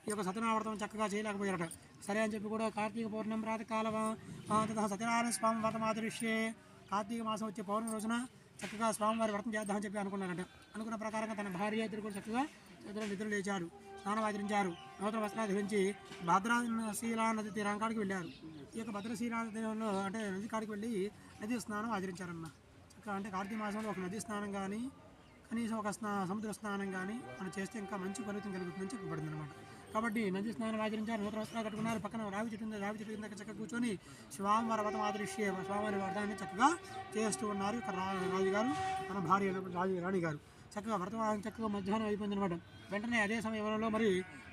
ఈ యొక్క సత్యనారాయణ వ్రతం చక్కగా చేయలేకపోయారట. సరే అని చెప్పి కూడా కార్తీక పౌర్ణమి ప్రాతకాల సత్యనారాయణ స్వామి వ్రతం ఆదరిష్యే, కార్తీక మాసం వచ్చే పౌర్ణమి రోజున చక్కగా స్వామివారి వ్రతం చేద్దామని చెప్పి అనుకున్నారట. అనుకున్న ప్రకారంగా తన భార్య ఇద్దరు కూడా చక్కగా నిద్ర లేచారు, స్నానం ఆచరించారు, నూతన వస్త్రాలు ధరించి భద్రశీలా నది తీరానికి వెళ్ళారు. ఈ యొక్క భద్రశీలా తీరంలో అంటే నది కాడికి వెళ్ళి నది స్నానం ఆచరించారన్న. చక్కగా అంటే కార్తీక మాసంలో ఒక నది స్నానం కానీ కనీసం ఒక సముద్ర స్నానం కానీ మనం చేస్తే ఇంకా మంచి ఫలితం కలుగుతుందని చెప్పబడింది అనమాట. కాబట్టి నది స్నానం ఆచరించారు, నూతన వస్త్రాలు కట్టుకున్నారు, పక్కన రావి చెట్టు ఉంది, రావి చెట్టు కింద చక్కగా కూర్చొని స్వామివారి వ్రతం ఆదరిష్యే స్వామివారి వ్రతాన్ని చక్కగా చేస్తూ ఉన్నారు. ఇక్కడ రాజుగారు తన భార్య రాణి గారు చక్కగా వ్రతం చక్కగా మధ్యాహ్నం అయిపోయింది అనమాట. వెంటనే అదే సమయంలో మరి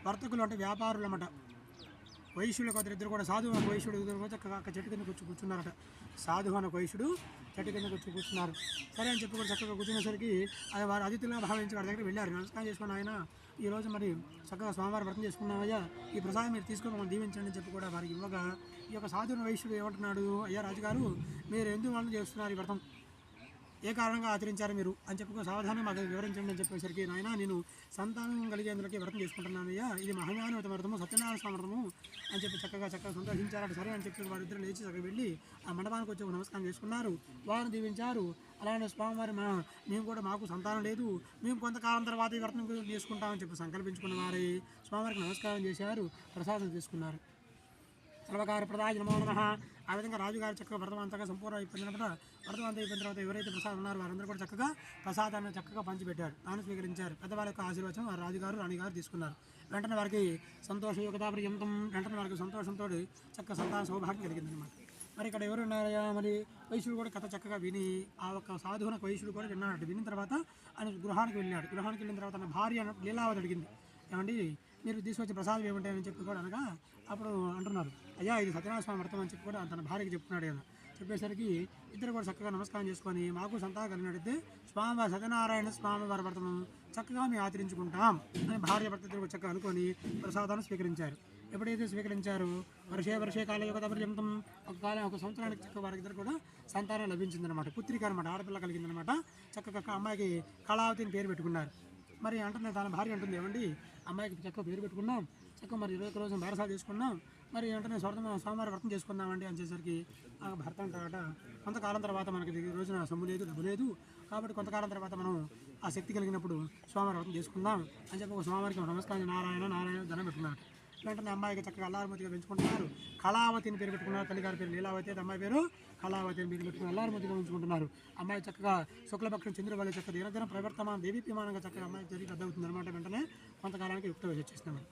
వర్తకులు అంటే వ్యాపారులు అన్నమాట, వైశ్యుడు ఇద్దరు కూడా సాధువు అనే వైశ్యుడు ఇద్దరు కూడా చక్కగా చెట్టు కింద కూర్చున్నారట. సాధువు అనే వైశ్యుడు చెట్టు కింద కూర్చున్నారు. సరే అని చెప్పి కూడా చక్కగా కూర్చునేసరికి అది వారు అతిథులుగా భావించి వారి దగ్గర వెళ్ళారు. నమస్కారం చేసుకుని ఆయన ఈరోజు మరి చక్కగా స్వామివారి వ్రతం చేసుకున్నామయ్యా, ఈ ప్రసాదం మీరు తీసుకొని మమ్మల్ని దీవించండి అని చెప్పి కూడా వారికి ఇవ్వగా ఈ యొక్క సాధువు వైశ్యుడు ఏమంటున్నాడు, అయ్యా రాజుగారు మీరు ఎందుకు వాళ్ళు చేస్తున్నారు ఈ వ్రతం, ఏ కారణంగా ఆచరించారు మీరు అని చెప్పి సావధానం మాకు వివరించండి అని చెప్పేసరికి, నాయన నేను సంతానం కలిగేందులకి వ్రతం చేసుకుంటున్నానయ్యా, ఇది మహాజ్ఞానవత వ్రతము, సత్యనారాయణ స్వామి వ్రతము అని చెప్పి చక్కగా సంతోషించారట. సరే అని చెప్పి వారిద్దరు లేచి చక్కగా వెళ్ళి ఆ మండపానికి వచ్చి నమస్కారం చేసుకున్నారు, వారిని దీవించారు. అలానే స్వామివారి మేము కూడా మాకు సంతానం లేదు, మేము కొంతకాలం తర్వాత ఈ వ్రతం చేసుకుంటామని చెప్పి సంకల్పించుకున్న వారి స్వామివారికి నమస్కారం చేశారు, ప్రసాదం తీసుకున్నారు. సర్వకార ప్రదాయ నమో నమః. ఆ విధంగా రాజుగారు చక్కగా వ్రతం అంతగా సంపూర్ణ అయిపోయినప్పుడు వ్రతం అంతా అయిపోయిన తర్వాత ఎవరైతే ప్రసాదం ఉన్నారో వారందరూ కూడా చక్కగా ప్రసాదాన్ని చక్కగా పంచిపెట్టారు, తాను స్వీకరించారు. పెద్దవారి యొక్క ఆశీర్వచనం వారు రాజుగారు రాణిగారు తీసుకున్నారు. వెంటనే వారికి సంతోషయుగతాపర్యంతం, వెంటనే వారికి సంతోషంతో చక్కగా సంతాన సౌభాగ్యం కలిగింది అనమాట. మరి ఇక్కడ ఎవరు ఉన్నారయ్యా, మరి వైశ్యుడు కూడా కథ చక్కగా విని ఆ ఒక్క సాధువున వైశ్యుడు కూడా విన్నాడు. విన్న తర్వాత ఆయన గృహానికి వెళ్ళాడు. గృహానికి వెళ్ళిన తర్వాత తన భార్య లీలావతి అడిగింది, ఏమండి మీరు తీసుకొచ్చి ప్రసాదం ఏమంటాయని చెప్పి కూడా అనగా అప్పుడు అంటున్నారు, అయ్యా ఇది సత్యనారాయణ స్వామి వ్రతం అని చెప్పి కూడా తన భార్యకి చెప్తున్నాడు. ఆయన చెప్పేసరికి ఇద్దరు కూడా చక్కగా నమస్కారం చేసుకొని మాకు సంతానం కలిగినట్టయితే స్వామివారి సత్యనారాయణ స్వామివారి వ్రతం చక్కగా మేము ఆచరించుకుంటాం అని భార్య భర్త ఇద్దరు చక్కగా అనుకొని ప్రసాదాన్ని స్వీకరించారు. ఎప్పుడైతే స్వీకరించారో వర్షే కాలయుగత పర్యంతం ఒక సంవత్సరానికి చక్కగా వారిద్దరు కూడా సంతానం లభించిందనమాట, పుత్రిక అనమాట, ఆడపిల్ల కలిగిందనమాట. చక్కగా అమ్మాయికి కళావతిని పేరు పెట్టుకున్నారు. మరి అంటున్నా తన భార్య అంటుంది, ఏమండి అమ్మాయికి చక్కగా పేరు పెట్టుకున్నాం, చక్కగా మరి 21 రోజున బేరసాలు తీసుకున్నాం, మరి వెంటనే సోమవారం వ్రతం చేసుకుందామండి అని చేసరికి ఆ భర్త అంటారట, కొంతకాలం తర్వాత మనకి ఈ రోజున సొమ్ము లేదు డబ్బు లేదు, కాబట్టి కొంతకాలం తర్వాత మనం ఆ శక్తి కలిగినప్పుడు సోమవారం వ్రతం చేసుకుందాం అని చెప్పి ఒక సోమవారికి నమస్కారం నారాయణ దండం పెట్టుకున్నారు. వెంటనే అమ్మాయికి చక్కగా అల్లారమతిగా పెంచుకుంటున్నారు. కళావతిని పేరు పెట్టుకున్నారు. తల్లిగారి పేరు లీలావతి, అమ్మాయి పేరు కళావతి అని పేరు పెట్టుకుని అల్లారమతిగా ఉంచుకుంటున్నారు. అమ్మాయి చక్కగా శుక్లపక్షం చంద్రువల్లి చక్కగా దినదిన ప్రవర్తమానం దేవీప్యమానంగా చక్కగా అమ్మాయి జరిగి పెద్ద అవుతుంది అనమాట. వెంటనే కొంతకాలానికి యుక్త వయసు వచ్చేసింది.